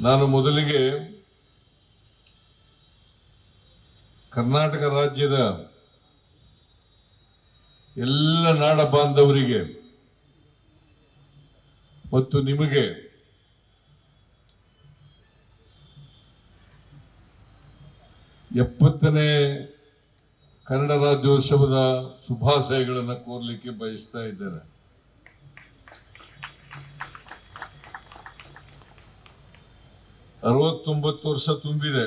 ನಾನು ಮೊದಲಿಗೆ ಕರ್ನಾಟಕ ರಾಜ್ಯದ ಎಲ್ಲ ನಾಡ ಬಾಂಧವರಿಗೆ ಮತ್ತು ನಿಮಗೆ ಎಪ್ಪತ್ತನೇ ಕನ್ನಡ ರಾಜ್ಯೋತ್ಸವದ ಶುಭಾಶಯಗಳನ್ನು ಕೋರಲಿಕ್ಕೆ ಬಯಸ್ತಾ ಇದ್ದೇನೆ. 69 ವರ್ಷ ತುಂಬಿದೆ.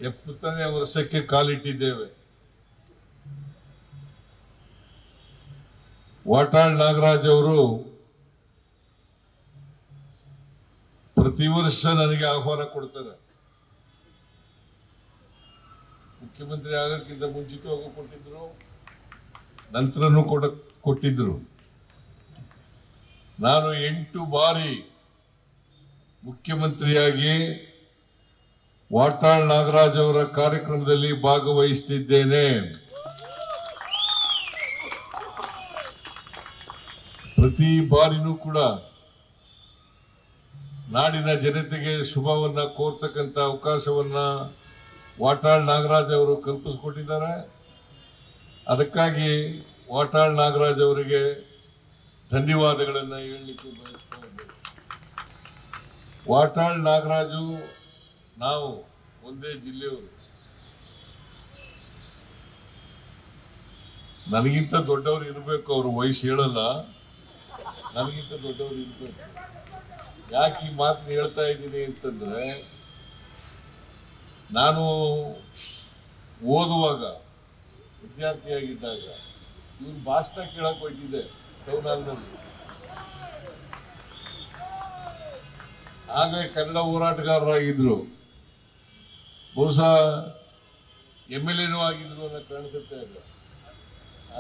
70ನೇ ವರ್ಷಕ್ಕೆ ಕಾಲಿಟ್ಟಿದ್ದೇವೆ. ವಾಟಾಳ್ ನಾಗರಾಜ್ ಅವರು ಪ್ರತಿ ವರ್ಷ ನನಗೆ ಆಹ್ವಾನ ಕೊಡ್ತಾರೆ. ಮುಖ್ಯಮಂತ್ರಿ ಆಗಕ್ಕಿಂತ ಮುಂಚಿತವಾಗಿ ಕೊಟ್ಟಿದ್ರು, ನಂತರನೂ ಕೊಟ್ಟಿದ್ರು. ನಾನು 8 ಬಾರಿ ಮುಖ್ಯಮಂತ್ರಿಯಾಗಿ ವಾಟಾಳ್ ನಾಗರಾಜ್ ಅವರ ಕಾರ್ಯಕ್ರಮದಲ್ಲಿ ಭಾಗವಹಿಸುತ್ತಿದ್ದೇನೆ. ಪ್ರತಿ ಬಾರಿನೂ ಕೂಡ ನಾಡಿನ ಜನತೆಗೆ ಶುಭವನ್ನ ಕೋರ್ತಕ್ಕಂಥ ಅವಕಾಶವನ್ನ ವಾಟಾಳ್ ನಾಗರಾಜ್ ಅವರು ಕಲ್ಪಿಸಿಕೊಟ್ಟಿದ್ದಾರೆ. ಅದಕ್ಕಾಗಿ ವಾಟಾಳ್ ನಾಗರಾಜ್ ಅವರಿಗೆ ಧನ್ಯವಾದಗಳನ್ನು ಹೇಳಲಿಕ್ಕೆ ಬಯಸ್ತಾ ಇದ್ದೇನೆ. ವಾಟಾಳ್ ನಾಗರಾಜು ನಾವು ಒಂದೇ ಜಿಲ್ಲೆಯವರು. ನನಗಿಂತ ದೊಡ್ಡವರು ಇರಬೇಕು, ಅವರು ವಯಸ್ಸು ಹೇಳಲ್ಲ, ನನಗಿಂತ ದೊಡ್ಡವರು ಇರಬೇಕು. ಯಾಕೆ ಈ ಮಾತನ್ನು ಹೇಳ್ತಾ ಇದ್ದೀನಿ ಅಂತಂದ್ರೆ, ನಾನು ಓದುವಾಗ ವಿದ್ಯಾರ್ಥಿಯಾಗಿದ್ದಾಗ ಇವ್ರು ಭಾಷಣ ಕೇಳಕ್ ಹೋಗ್ತಿದ್ದೆ ಟೌನ್ ಹಾಲ್ನಲ್ಲಿ. ಆಗ ಕನ್ನಡ ಹೋರಾಟಗಾರರಾಗಿದ್ರು, ಬಹುಶಃ MLA ಆಗಿದ್ರು ಅನ್ನೋ ಕಾಣಿಸುತ್ತೆ.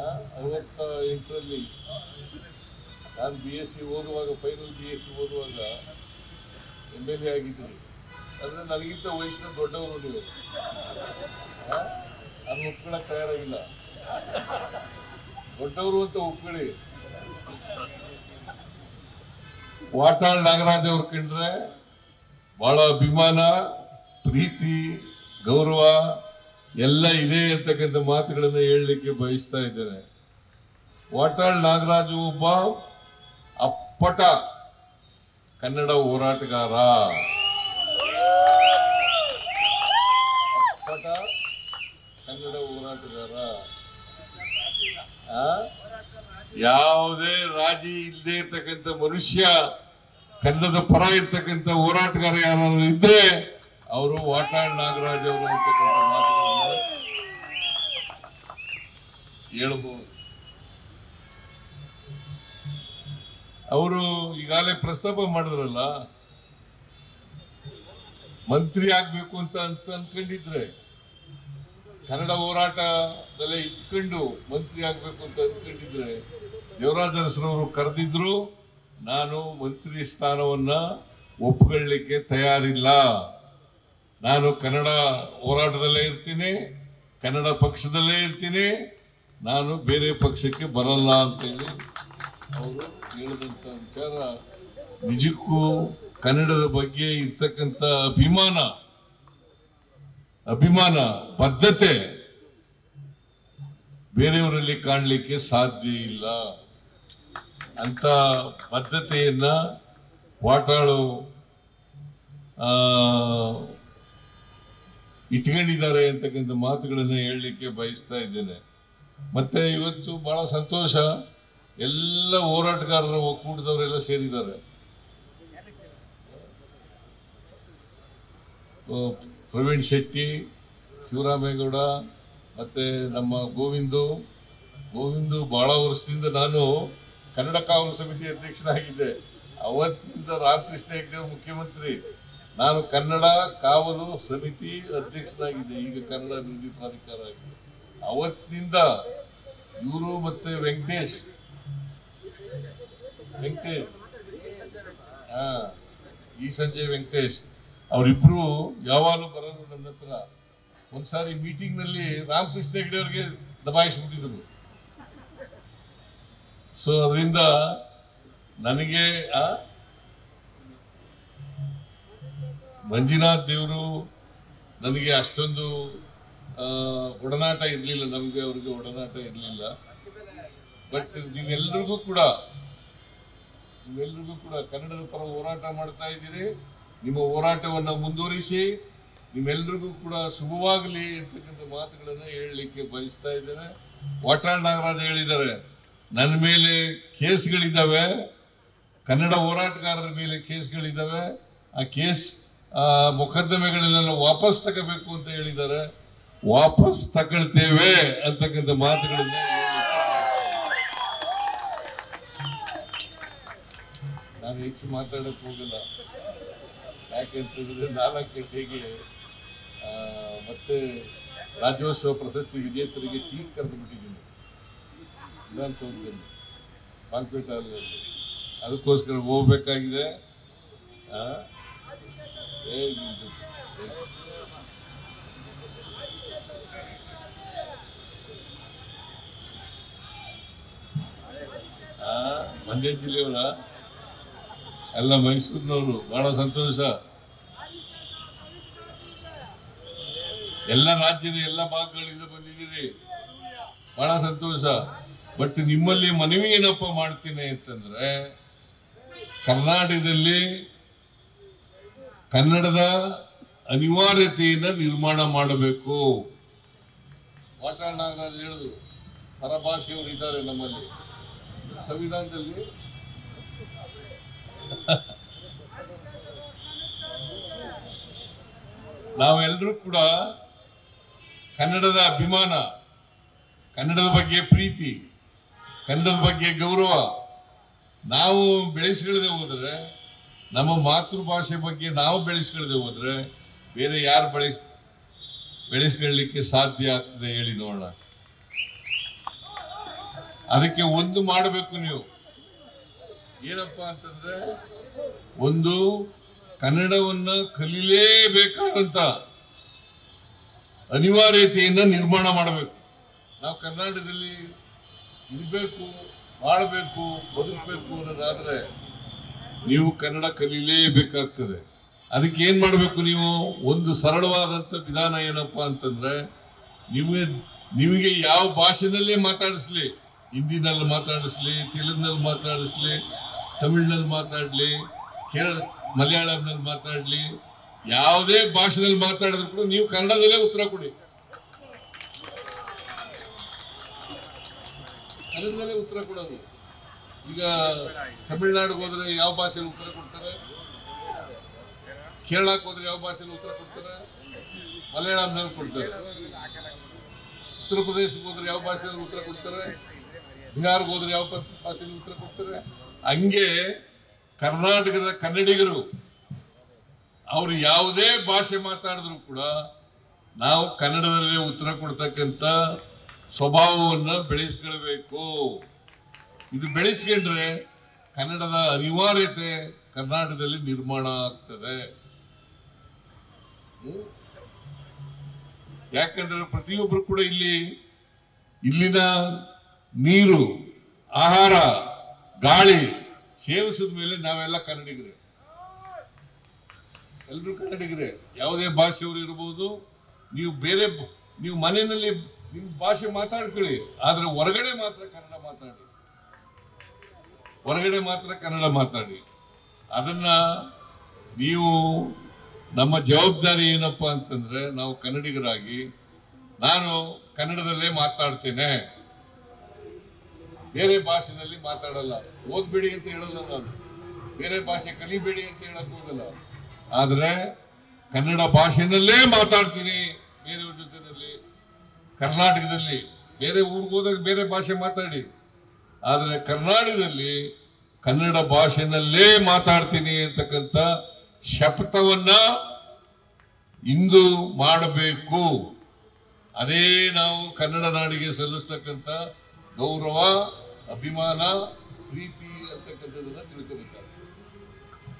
ಆಗ 68ರಲ್ಲಿ ನಾನು BSc ಓದುವಾಗ, ಫೈನಲ್ BSc ಓದುವಾಗ MLA ಆಗಿದ್ರು. ಅಂದ್ರೆ ನನಗಿಂತ ವಯಸ್ಸಿನ ದೊಡ್ಡವರು ನೀವು. ಅದನ್ನ ಒಪ್ಕೊಳ್ಳಕ್ ತಯಾರಾಗಿಲ್ಲ. ದೊಡ್ಡವರು ಅಂತ ಒಪ್ಕೊಳ್ಳಿ. ವಾಟಾಳ್ ನಾಗರಾಜ್ ಅವ್ರು ಕಂಡ್ರೆ ಬಹಳ ಅಭಿಮಾನ, ಪ್ರೀತಿ, ಗೌರವ ಎಲ್ಲ ಇದೆ ಅಂತಕ್ಕಂಥ ಮಾತುಗಳನ್ನು ಹೇಳಲಿಕ್ಕೆ ಬಯಸ್ತಾ ಇದ್ದೇನೆ. ವಾಟಾಳ್ ನಾಗರಾಜು ಒಬ್ಬ ಅಪ್ಪಟ ಕನ್ನಡ ಹೋರಾಟಗಾರ, ಅಪ್ಪಟ ಕನ್ನಡ ಹೋರಾಟಗಾರ. ಯಾವುದೇ ರಾಜಿ ಇಲ್ಲದೆ ಇರ್ತಕ್ಕಂಥ ಮನುಷ್ಯ, ಕನ್ನಡದ ಪರ ಇರ್ತಕ್ಕಂಥ ಹೋರಾಟಗಾರ ಯಾರು ಇದ್ರೆ ಅವರು ವಾಟಾಳ್ ನಾಗರಾಜ್ ಅವರು ಅಂತಕ್ಕಂಥ ಮಾತುಗಳನ್ನು ಹೇಳಬಹುದು. ಅವರು ಈಗಾಗಲೇ ಪ್ರಸ್ತಾಪ ಮಾಡಿದ್ರಲ್ಲ, ಮಂತ್ರಿ ಆಗ್ಬೇಕು ಅಂತ ಅನ್ಕೊಂಡಿದ್ರೆ, ಕನ್ನಡ ಹೋರಾಟದಲ್ಲೇ ಇಟ್ಕೊಂಡು ಮಂತ್ರಿ ಆಗ್ಬೇಕು ಅಂತ ಅನ್ಕೊಂಡಿದ್ರೆ, ದೇವರಾಜ ಅರಸರವರು ಕರೆದಿದ್ರು, ನಾನು ಮಂತ್ರಿ ಸ್ಥಾನವನ್ನ ಒಪ್ಕೊಳ್ಳಿಕ್ಕೆ ತಯಾರಿಲ್ಲ. ನಾನು ಕನ್ನಡ ಹೋರಾಟದಲ್ಲೇ ಇರ್ತೀನಿ, ಕನ್ನಡ ಪಕ್ಷದಲ್ಲೇ ಇರ್ತೀನಿ, ನಾನು ಬೇರೆ ಪಕ್ಷಕ್ಕೆ ಬರಲ್ಲ ಅಂತೇಳಿ ಅವರು ಹೇಳಿದಂತ ವಿಚಾರ ನಿಜಕ್ಕೂ ಕನ್ನಡದ ಬಗ್ಗೆ ಇರ್ತಕ್ಕಂಥ ಅಭಿಮಾನ, ಬದ್ಧತೆ ಬೇರೆಯವರಲ್ಲಿ ಕಾಣಲಿಕ್ಕೆ ಸಾಧ್ಯ ಇಲ್ಲ. ಅಂತ ಬದ್ಧತೆಯನ್ನ ವಾಟಾಳು ಇಟ್ಕೊಂಡಿದ್ದಾರೆ ಅಂತಕ್ಕಂಥ ಮಾತುಗಳನ್ನು ಹೇಳಲಿಕ್ಕೆ ಬಯಸ್ತಾ ಇದ್ದೇನೆ. ಮತ್ತೆ ಇವತ್ತು ಬಹಳ ಸಂತೋಷ, ಎಲ್ಲ ಹೋರಾಟಗಾರರ ಒಕ್ಕೂಟದವರೆಲ್ಲ ಸೇರಿದ್ದಾರೆ. ಪ್ರವೀಣ್ ಶೆಟ್ಟಿ, ಶಿವರಾಮೇಗೌಡ, ಮತ್ತೆ ನಮ್ಮ ಗೋವಿಂದು ಬಹಳ ವರ್ಷದಿಂದ ನಾನು ಕನ್ನಡ ಕಾವಲು ಸಮಿತಿ ಅಧ್ಯಕ್ಷನಾಗಿದ್ದೆ. ಅವತ್ತಿನಿಂದ ರಾಮಕೃಷ್ಣ ಹೆಗಡೆ ಮುಖ್ಯಮಂತ್ರಿ, ನಾನು ಕನ್ನಡ ಕಾವಲು ಸಮಿತಿ ಅಧ್ಯಕ್ಷನಾಗಿದ್ದೆ. ಈಗ ಕನ್ನಡ ಅಭಿವೃದ್ಧಿ ಪ್ರಾಧಿಕಾರ ಆಗಿದೆ. ಅವತ್ತಿನಿಂದ ಇವರು ಮತ್ತೆ ವೆಂಕಟೇಶ್ ಈ ಸಂಜೆ ವೆಂಕಟೇಶ್ ಅವರಿಬ್ರು ಯಾವಾಗಲೂ ಬರೋರು ನನ್ನ ಹತ್ರ. ಒಂದ್ಸಾರಿ ಮೀಟಿಂಗ್ ನಲ್ಲಿ ರಾಮಕೃಷ್ಣ ಹೆಗಡೆ ಅವರಿಗೆ ದಬಾಯಿಸ್ಬಿಟ್ಟಿದ್ರು. ಸೊ ಅದರಿಂದ ನನಗೆ ಮಂಜುನಾಥ್ ದೇವರು ನನಗೆ ಅಷ್ಟೊಂದು ಒಡನಾಟ ಇರಲಿಲ್ಲ, ನಮಗೆ ಅವ್ರಿಗೆ ಒಡನಾಟ ಇರಲಿಲ್ಲ. ಬಟ್ ನೀವೆಲ್ಲರಿಗೂ ಕೂಡ ಕನ್ನಡದ ಪರ ಹೋರಾಟ ಮಾಡ್ತಾ ಇದ್ದೀರಿ. ನಿಮ್ಮ ಹೋರಾಟವನ್ನು ಮುಂದುವರಿಸಿ, ನಿಮ್ಮೆಲ್ಲರಿಗೂ ಕೂಡ ಶುಭವಾಗಲಿ ಅಂತಕ್ಕಂಥ ಮಾತುಗಳನ್ನು ಹೇಳಲಿಕ್ಕೆ ಬಯಸ್ತಾ ಇದ್ದೇನೆ. ವಾಟಾಳ್ ನಾಗರಾಜ್ ಹೇಳಿದ್ದಾರೆ, ನನ್ನ ಮೇಲೆ ಕೇಸ್ಗಳಿದ್ದಾವೆ, ಕನ್ನಡ ಹೋರಾಟಗಾರರ ಮೇಲೆ ಕೇಸ್ಗಳಿದ್ದಾವೆ, ಆ ಕೇಸ್ ಮೊಕದ್ದಮೆಗಳನ್ನೆಲ್ಲ ವಾಪಸ್ ತಗೋಬೇಕು ಅಂತ ಹೇಳಿದ್ದಾರೆ. ವಾಪಸ್ ತಗೊಳ್ತೇವೆ ಅಂತಕ್ಕಂಥ ಮಾತುಗಳನ್ನ ನಾನು ಹೆಚ್ಚು ಮಾತಾಡಕ್ ಹೋಗಲ್ಲ. ಯಾಕೆಂತಂದ್ರೆ 4 ಗಂಟೆಗೆ ಮತ್ತೆ ರಾಜ್ಯೋತ್ಸವ ಪ್ರಶಸ್ತಿ ವಿಜೇತರಿಗೆ ಟೀ ಕರೆದು ಬಿಟ್ಟಿದ್ದೀನಿ ವಿಧಾನಸೌಧದಲ್ಲಿ, ಕಾನ್ಪೇಟ್ ಹಾಲ್ನಲ್ಲಿ. ಅದಕ್ಕೋಸ್ಕರ ಹೋಗ್ಬೇಕಾಗಿದೆ. ಮಂಡ್ಯ ಜಿಲ್ಲೆಯವರ ಎಲ್ಲ ಮೈಸೂರಿನವರು, ಬಹಳ ಸಂತೋಷ. ಎಲ್ಲ ರಾಜ್ಯದ ಎಲ್ಲ ಭಾಗಗಳಿಂದ ಬಂದಿದ್ದೀರಿ, ಬಹಳ ಸಂತೋಷ. ಬಟ್ ನಿಮ್ಮಲ್ಲಿ ಮನವಿ ಏನಪ್ಪ ಮಾಡ್ತೀನಿ ಅಂತಂದ್ರೆ, ಕರ್ನಾಟಕದಲ್ಲಿ ಕನ್ನಡದ ಅನಿವಾರ್ಯತೆಯನ್ನು ನಿರ್ಮಾಣ ಮಾಡಬೇಕು. ವಾಟಾಳ್ ನಾಗರಾಜ್ ಹೇಳಿದ್ರು, ಪರಭಾಷೆಯವರು ಇದ್ದಾರೆ ನಮ್ಮಲ್ಲಿ ಸಂವಿಧಾನದಲ್ಲಿ. ನಾವೆಲ್ಲರೂ ಕೂಡ ಕನ್ನಡದ ಅಭಿಮಾನ, ಕನ್ನಡದ ಬಗ್ಗೆ ಪ್ರೀತಿ, ಕನ್ನಡದ ಬಗ್ಗೆ ಗೌರವ ನಾವು ಬೆಳೆಸ್ಕೊಳ್ಳದೆ ಹೋದ್ರೆ, ನಮ್ಮ ಮಾತೃಭಾಷೆ ಬಗ್ಗೆ ನಾವು ಬೆಳೆಸ್ಕೊಳ್ಳದೆ ಹೋದ್ರೆ ಬೇರೆ ಯಾರು ಬೆಳೆಸ್ಕೊಳ್ಳಲಿಕ್ಕೆ ಸಾಧ್ಯ ಆಗ್ತದೆ ಹೇಳಿ ನೋಡೋಣ. ಅದಕ್ಕೆ ಒಂದು ಮಾಡಬೇಕು ನೀವು, ಏನಪ್ಪಾ ಅಂತಂದ್ರೆ, ಒಂದು ಕನ್ನಡವನ್ನ ಕಲೀಲೇಬೇಕಾದಂತ ಅನಿವಾರ್ಯತೆಯನ್ನ ನಿರ್ಮಾಣ ಮಾಡಬೇಕು. ನಾವು ಕರ್ನಾಟಕದಲ್ಲಿ ಇರಬೇಕು, ಬಾಳಬೇಕು, ಬದುಕಬೇಕು ಅನ್ನೋದಾದ್ರೆ ನೀವು ಕನ್ನಡ ಕಲೀಲೇಬೇಕಾಗ್ತದೆ. ಅದಕ್ಕೆ ಏನ್ ಮಾಡಬೇಕು ನೀವು? ಒಂದು ಸರಳವಾದಂತ ವಿಧಾನ ಏನಪ್ಪಾ ಅಂತಂದ್ರೆ, ನಿಮಗೆ ಯಾವ ಭಾಷೆನಲ್ಲೇ ಮಾತಾಡಿಸ್ಲಿ, ಹಿಂದಿನಲ್ಲಿ ಮಾತಾಡಿಸ್ಲಿ, ತೆಲುಗಿನಲ್ಲಿ ಮಾತಾಡಿಸ್ಲಿ, ತಮಿಳಿನಲ್ಲಿ ಮಾತಾಡ್ಲಿ, ಮಲಯಾಳಂನಲ್ಲಿ ಮಾತಾಡ್ಲಿ, ಯಾವುದೇ ಭಾಷೆನಲ್ಲಿ ಮಾತಾಡಿದ್ರು ಕೂಡ ನೀವು ಕನ್ನಡದಲ್ಲೇ ಉತ್ತರ ಕೊಡಿ. ಕನ್ನಡದಲ್ಲೇ ಉತ್ತರ ಕೊಡೋದು. ಈಗ ತಮಿಳ್ನಾಡಿಗೆ ಹೋದ್ರೆ ಯಾವ ಭಾಷೆಯಲ್ಲಿ ಉತ್ತರ ಕೊಡ್ತಾರೆ, ಕೇರಳಕ್ಕೆ ಹೋದ್ರೆ ಯಾವ ಭಾಷೆಯಲ್ಲಿ ಉತ್ತರ ಕೊಡ್ತಾರೆ, ಮಲಯಾಳಂನಲ್ಲಿ ಕೊಡ್ತಾರೆ. ಉತ್ತರ ಪ್ರದೇಶಕ್ಕೆ ಹೋದ್ರೆ ಯಾವ ಭಾಷೆಯಲ್ಲಿ ಉತ್ತರ ಕೊಡ್ತಾರೆ, ಬಿಹಾರ್ಗೆ ಹೋದ್ರೆ ಯಾವ ಭಾಷೆಯಲ್ಲಿ ಉತ್ತರ ಕೊಡ್ತಾರೆ. ಹಂಗೆ ಕರ್ನಾಟಕದ ಕನ್ನಡಿಗರು ಅವರು ಯಾವುದೇ ಭಾಷೆ ಮಾತಾಡಿದ್ರು ಕೂಡ ನಾವು ಕನ್ನಡದಲ್ಲೇ ಉತ್ತರ ಕೊಡ್ತಕ್ಕಂಥ ಸ್ವಭಾವವನ್ನು ಬೆಳೆಸ್ಕೊಳ್ಬೇಕು. ಇದು ಬೆಳೆಸ್ಕೊಂಡ್ರೆ ಕನ್ನಡದ ಅನಿವಾರ್ಯತೆ ಕರ್ನಾಟಕದಲ್ಲಿ ನಿರ್ಮಾಣ ಆಗ್ತದೆ. ಯಾಕಂದ್ರೆ ಪ್ರತಿಯೊಬ್ಬರು ಕೂಡ ಇಲ್ಲಿನ ನೀರು, ಆಹಾರ, ಗಾಳಿ ಸೇವಿಸಿದ ಮೇಲೆ ನಾವೆಲ್ಲ ಕನ್ನಡಿಗರೇ, ಎಲ್ಲರೂ ಕನ್ನಡಿಗರೇ. ಯಾವುದೇ ಭಾಷೆಯವರು ಇರಬಹುದು. ನೀವು ಮನೆಯಲ್ಲಿ ನಿಮ್ಮ ಭಾಷೆ ಮಾತಾಡ್ಕೊಳ್ಳಿ, ಆದ್ರೆ ಹೊರಗಡೆ ಮಾತ್ರ ಕನ್ನಡ ಮಾತಾಡಿ. ಅದನ್ನ ನೀವು, ನಮ್ಮ ಜವಾಬ್ದಾರಿ ಏನಪ್ಪಾ ಅಂತಂದ್ರೆ, ನಾವು ಕನ್ನಡಿಗರಾಗಿ ನಾನು ಕನ್ನಡದಲ್ಲೇ ಮಾತಾಡ್ತೇನೆ, ಬೇರೆ ಭಾಷೆಯಲ್ಲಿ ಮಾತಾಡಲ್ಲ. ಓದ್ಬೇಡಿ ಅಂತ ಹೇಳಲ್ಲ ನಾನು, ಬೇರೆ ಭಾಷೆ ಕಲಿಬೇಡಿ ಅಂತ ಹೇಳಕ್ ಹೋಗಲ್ಲ. ಆದ್ರೆ ಕನ್ನಡ ಭಾಷೆನಲ್ಲೇ ಮಾತಾಡ್ತೀನಿ ಬೇರೆಯವ್ರ ಜೊತೆನಲ್ಲಿ. ಕರ್ನಾಟಕದಲ್ಲಿ ಬೇರೆ ಊರಿಗೆ ಹೋದಾಗ ಬೇರೆ ಭಾಷೆ ಮಾತಾಡಿ, ಆದ್ರೆ ಕರ್ನಾಟಕದಲ್ಲಿ ಕನ್ನಡ ಭಾಷೆನಲ್ಲೇ ಮಾತಾಡ್ತೀನಿ ಅಂತಕ್ಕಂಥ ಶಪಥವನ್ನ ಇಂದು ಮಾಡಬೇಕು. ಅದೇ ನಾವು ಕನ್ನಡ ನಾಡಿಗೆ ಸಲ್ಲಿಸ್ತಕ್ಕಂಥ ಗೌರವ, ಅಭಿಮಾನ, ಪ್ರೀತಿ ಅಂತಕ್ಕಂಥದ್ದನ್ನ ತಿಳ್ಕೋಬೇಕಾಗ್ತದೆ.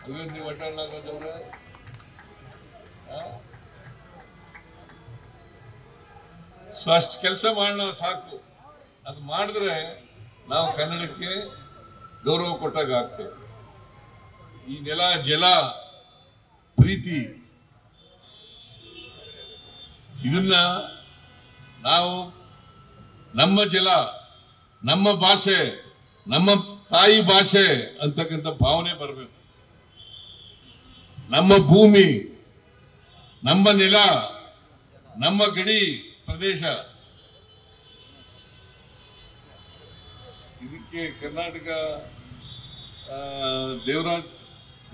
ಅದೇ ನೀವು ವಾಟಾಳ್ ನಾಗರಾಜ್ ಅವರೇ, ಸೊ ಅಷ್ಟು ಕೆಲಸ ಮಾಡೋಣ ಸಾಕು. ಅದು ಮಾಡಿದ್ರೆ ನಾವು ಕನ್ನಡಕ್ಕೆ ಗೌರವ ಕೊಟ್ಟಾಗ ಆಗ್ತೇವೆ. ಈ ನೆಲ, ಜಲ, ಪ್ರೀತಿ ಇದನ್ನ ನಾವು ನಮ್ಮ ಜಲ, ನಮ್ಮ ಭಾಷೆ, ನಮ್ಮ ತಾಯಿ ಭಾಷೆ ಅಂತಕ್ಕಂಥ ಭಾವನೆ ಬರಬೇಕು. ನಮ್ಮ ಭೂಮಿ, ನಮ್ಮ ನೆಲ, ನಮ್ಮ ಗಡಿ ಪ್ರದೇಶ, ಇದಕ್ಕೆ ಕರ್ನಾಟಕ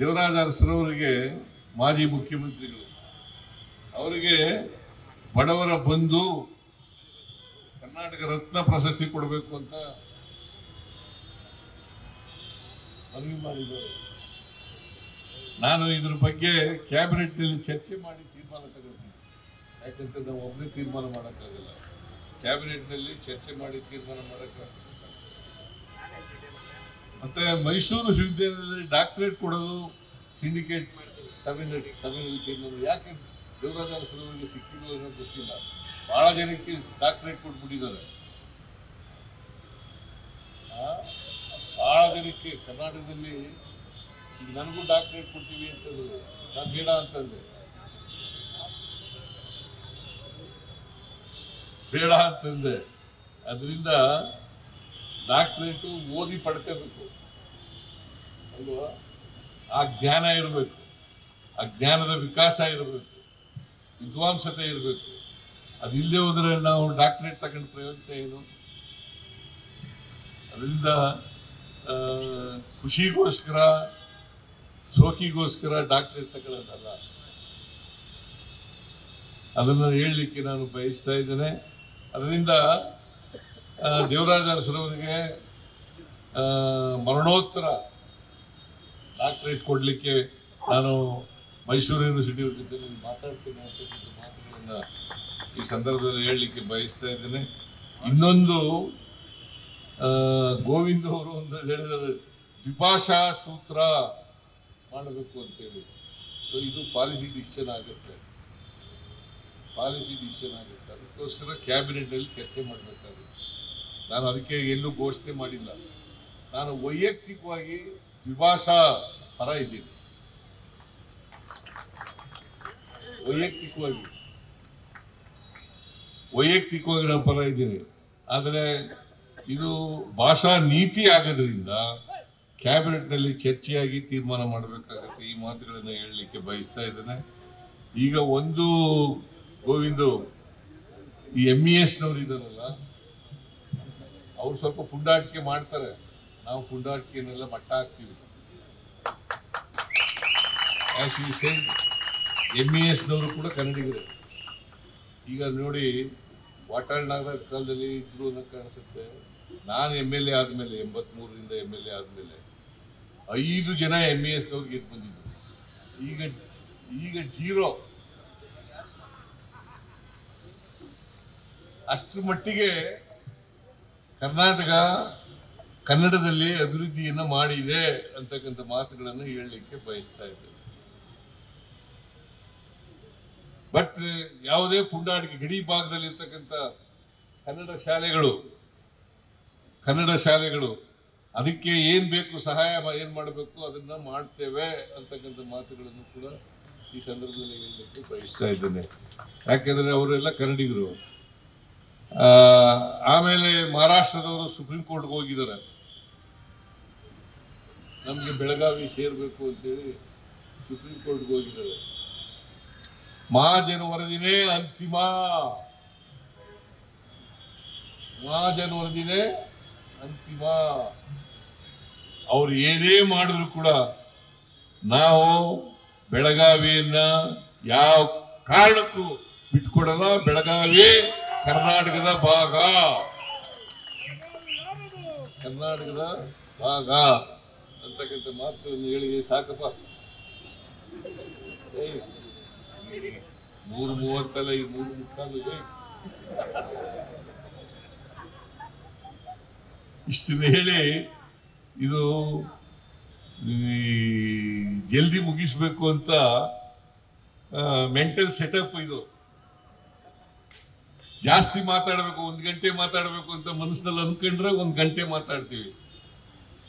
ದೇವರಾಜ ಅರಸರವರಿಗೆ ಮಾಜಿ ಮುಖ್ಯಮಂತ್ರಿಗಳು, ಅವರಿಗೆ ಬಡವರ ಬಂಧು, ಕರ್ನಾಟಕ ರತ್ನ ಪ್ರಶಸ್ತಿ ಕೊಡಬೇಕು ಅಂತ ಮನವಿ ಮಾಡಿದ್ದಾರೆ. ನಾನು ಇದ್ರ ಬಗ್ಗೆ ಕ್ಯಾಬಿನೆಟ್ನಲ್ಲಿ ಚರ್ಚೆ ಮಾಡಿ ತೀರ್ಮಾನ ತಗೊಳ್ತೀನಿ. ಯಾಕಂದ್ರೆ ನಾವು ಒಬ್ಬನೇ ತೀರ್ಮಾನ ಮಾಡೋಕ್ಕಾಗಲ್ಲ. ಕ್ಯಾಬಿನೆಟ್ನಲ್ಲಿ ಚರ್ಚೆ ಮಾಡಿ ತೀರ್ಮಾನ ಮಾಡೋಕ್ಕಾಗಲ್ಲ. ಮತ್ತೆ ಮೈಸೂರು ವಿಶ್ವವಿದ್ಯಾಲಯದಲ್ಲಿ ಡಾಕ್ಟರೇಟ್ ಕೊಡೋದು ಸಿಂಡಿಕೇಟ್ ಸಭೆಯಲ್ಲಿ ತೀರ್ಮಾನ. ಯಾಕೆ ದೇವರಾಜ ಅರಸರವರಿಗೆ ಸಿಕ್ಕಿದ್ರು ಅನ್ನೋದು ಗೊತ್ತಿಲ್ಲ. ಬಹಳ ಜನಕ್ಕೆ ಡಾಕ್ಟರೇಟ್ ಕೊಟ್ಬಿಟ್ಟಿದ್ದಾರೆ. ಬಹಳ ಜನಕ್ಕೆ ಕರ್ನಾಟಕದಲ್ಲಿ ಈಗ ನನಗೂ ಡಾಕ್ಟರೇಟ್ ಕೊಡ್ತೀವಿ ಅಂತಂದ್ರು, ನಾನು ಬೇಡ ಅಂತಂದೆ. ಅದರಿಂದ ಡಾಕ್ಟರೇಟು ಓದಿ ಪಡ್ಕೋಬೇಕು ಅಲ್ವಾ? ಆ ಜ್ಞಾನ ಇರಬೇಕು, ಆ ಜ್ಞಾನದ ವಿಕಾಸ ಇರಬೇಕು, ವಿದ್ವಾಂಸತೆ ಇರಬೇಕು. ಅದಿಲ್ಲದೆ ಹೋದ್ರೆ ನಾವು ಡಾಕ್ಟರೇಟ್ ತಗೊಂಡು ಪ್ರಯೋಜನ ಏನು? ಅದರಿಂದ ಖುಷಿಗೋಸ್ಕರ, ಶೋಕಿಗೋಸ್ಕರ ಡಾಕ್ಟರೇಟ್ ತಗೊಳ್ಳೋದಲ್ಲ. ಅದನ್ನು ಹೇಳಲಿಕ್ಕೆ ನಾನು ಬಯಸ್ತಾ ಇದ್ದೇನೆ. ಅದರಿಂದ ದೇವರಾಜ ಅರಸರವರಿಗೆ ಮರಣೋತ್ತರ ಡಾಕ್ಟರೇಟ್ ಕೊಡಲಿಕ್ಕೆ ನಾನು ಮೈಸೂರು ಯೂನಿವರ್ಸಿಟಿಯವ್ರ ಜೊತೆ ಮಾತಾಡ್ತೀನಿ ಅಂತಕ್ಕಂಥ ಮಾತುಗಳನ್ನು ಈ ಸಂದರ್ಭದಲ್ಲಿ ಹೇಳಲಿಕ್ಕೆ ಬಯಸ್ತಾ ಇದ್ದೇನೆ. ಇನ್ನೊಂದು, ಗೋವಿಂದ ಅವರು ಒಂದು ಹೇಳಿದರೆ ದ್ವಿಭಾಷಾ ಸೂತ್ರ ಮಾಡಬೇಕು ಅಂತೇಳಿ. ಸೊ ಇದು ಪಾಲಿಸಿ ಡಿಸಿಷನ್ ಆಗುತ್ತೆ. ಅದಕ್ಕೋಸ್ಕರ ಕ್ಯಾಬಿನೆಟ್ನಲ್ಲಿ ಚರ್ಚೆ ಮಾಡಬೇಕಾಗುತ್ತೆ. ನಾನು ಅದಕ್ಕೆ ಎಲ್ಲೂ ಘೋಷಣೆ ಮಾಡಿಲ್ಲ. ನಾನು ವೈಯಕ್ತಿಕವಾಗಿ ದ್ವಿಭಾಷಾ ಪರ ಇದ್ದೀನಿ. ವೈಯಕ್ತಿಕವಾಗಿ ನಾನು ಪರ ಇದ್ದೀನಿ. ಆದರೆ ಇದು ಭಾಷಾ ನೀತಿ ಆಗೋದ್ರಿಂದ ಕ್ಯಾಬಿನೆಟ್ನಲ್ಲಿ ಚರ್ಚೆಯಾಗಿ ತೀರ್ಮಾನ ಮಾಡಬೇಕಾಗತ್ತೆ. ಈ ಮಾತುಗಳನ್ನು ಹೇಳಲಿಕ್ಕೆ ಬಯಸ್ತಾ ಇದ್ದೇನೆ. ಈಗ ಒಂದು ಗೋವಿಂದು, ಈ MESನವ್ರು ಇದ್ದಾರಲ್ಲ, ಅವ್ರು ಸ್ವಲ್ಪ ಪುಂಡಾಟಿಕೆ ಮಾಡ್ತಾರೆ. ನಾವು ಪುಂಡಾಟಿಕೆನೆಲ್ಲ ಮಟ್ಟ ಹಾಕ್ತೀವಿ. MESನವರು ಕೂಡ ಕನ್ನಡಿಗರೇ. ಈಗ ನೋಡಿ, ವಾಟಾಳ್ ನಾಗರಾಜ್ ಕಾಲದಲ್ಲಿ ಇದ್ರು ಅನ್ನೋ ಕಾಣಿಸುತ್ತೆ. ನಾನು MLA ಆದ್ಮೇಲೆ, 83ರಿಂದ MLA ಆದ್ಮೇಲೆ 5 ಜನ MESನವ್ರು ಗೆದ್ದು ಬಂದಿದ್ರು. ಈಗ 0. ಅಷ್ಟರ ಮಟ್ಟಿಗೆ ಕರ್ನಾಟಕ ಕನ್ನಡದಲ್ಲಿ ಅಭಿವೃದ್ಧಿಯನ್ನು ಮಾಡಿದೆ ಅಂತಕ್ಕಂಥ ಮಾತುಗಳನ್ನು ಹೇಳಲಿಕ್ಕೆ ಬಯಸ್ತಾ ಇದ್ದೇನೆ. ಬಟ್ ಯಾವುದೇ ಪುಂಡಾಟಿಕೆ, ಗಡಿ ಭಾಗದಲ್ಲಿ ಇರ್ತಕ್ಕಂಥ ಕನ್ನಡ ಶಾಲೆಗಳು ಅದಕ್ಕೆ ಏನ್ ಬೇಕು, ಸಹಾಯ ಏನ್ ಮಾಡಬೇಕು ಅದನ್ನ ಮಾಡ್ತೇವೆ ಅಂತಕ್ಕಂಥ ಮಾತುಗಳನ್ನು ಕೂಡ ಈ ಸಂದರ್ಭದಲ್ಲಿ ಹೇಳಲಿಕ್ಕೆ ಬಯಸ್ತಾ ಇದ್ದೇನೆ. ಯಾಕೆಂದ್ರೆ ಅವರೆಲ್ಲ ಕನ್ನಡಿಗರು. ಆಮೇಲೆ ಮಹಾರಾಷ್ಟ್ರದವರು ಸುಪ್ರೀಂ ಕೋರ್ಟ್ಗೆ ಹೋಗಿದ್ದಾರೆ. ನಮ್ಗೆ ಬೆಳಗಾವಿ ಸೇರ್ಬೇಕು ಅಂತೇಳಿ ಸುಪ್ರೀಂ ಕೋರ್ಟ್ಗೆ ಹೋಗಿದ್ದಾರೆ. ಮಹಾಜನ ವರದಿನೇ ಅಂತಿಮ. ಅವ್ರು ಏನೇ ಮಾಡಿದ್ರು ಕೂಡ ನಾವು ಬೆಳಗಾವಿಯನ್ನ ಯಾವ ಕಾರಣಕ್ಕೂ ಬಿಟ್ಕೊಡಲ್ಲ. ಬೆಳಗಾವಿ ಕರ್ನಾಟಕದ ಭಾಗ ಅಂತಕ್ಕಂಥ ಮಾತನ್ನು ಹೇಳಿ ಸಾಕಪ್ಪ. 3:30 ಈ 3:45 ಇಷ್ಟನ್ನ ಹೇಳಿ ಇದು ಜಲ್ದಿ ಮುಗಿಸ್ಬೇಕು ಅಂತ ಮೆಂಟಲ್ ಸೆಟಪ್. ಇದು ಜಾಸ್ತಿ ಮಾತಾಡಬೇಕು, 1 ಗಂಟೆ ಮಾತಾಡಬೇಕು ಅಂತ ಮನಸ್ಸಿನಲ್ಲಿ ಅನ್ಕೊಂಡ್ರೆ 1 ಗಂಟೆ ಮಾತಾಡ್ತೀವಿ.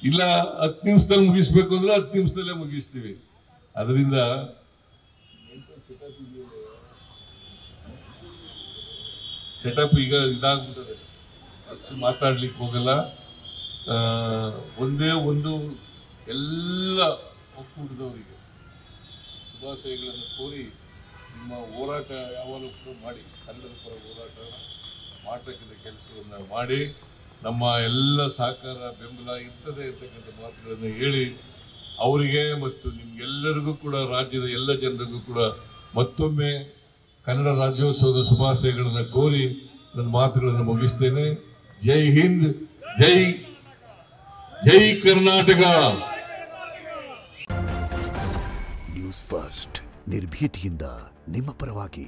ಇಲ್ಲ 10 ನಿಮಿಷದಲ್ಲಿ ಮುಗಿಸ್ಬೇಕು ಅಂದ್ರೆ 10 ನಿಮಿಷದಲ್ಲೇ ಮುಗಿಸ್ತೀವಿ. ಅದರಿಂದ ಸೆಟಪ್ ಈಗ ಇದಾಗ್ಬಿಟ್ಟದೆ, ಹೆಚ್ಚು ಮಾತಾಡ್ಲಿಕ್ಕೆ ಹೋಗಲ್ಲ. ಒಂದೇ ಒಂದು ಎಲ್ಲ ಒಕ್ಕೂಟದವರಿಗೆ ಶುಭಾಶಯಗಳನ್ನು ಕೋರಿ ನಿಮ್ಮ ಹೋರಾಟ ಯಾವಾಗಲೂ ಕೂಡ ಮಾಡಿ, ಕನ್ನಡದ ಪರ ಹೋರಾಟ ಮಾಡತಕ್ಕಂಥ ಕೆಲಸವನ್ನು ಮಾಡಿ, ನಮ್ಮ ಎಲ್ಲ ಸಹಕಾರ ಬೆಂಬಲ ಇರ್ತದೆ ಇರ್ತಕ್ಕಂಥ ಮಾತುಗಳನ್ನು ಹೇಳಿ ಅವರಿಗೆ ಮತ್ತು ನಿಮ್ಗೆಲ್ಲರಿಗೂ ಕೂಡ ರಾಜ್ಯದ ಎಲ್ಲ ಜನರಿಗೂ ಕೂಡ ಮತ್ತೊಮ್ಮೆ ಕನ್ನಡ ರಾಜ್ಯೋತ್ಸವದ ಶುಭಾಶಯಗಳನ್ನು ಕೋರಿ ನನ್ನ ಮಾತುಗಳನ್ನು ಮುಗಿಸ್ತೇನೆ. ಜೈ ಹಿಂದ್, ಜೈ ಕರ್ನಾಟಕ. ನ್ಯೂಸ್ ಫಸ್ಟ್ ನಿರ್ಭೀತಿಯಿಂದ ನಿಮ್ಮ ಪರವಾಗಿ.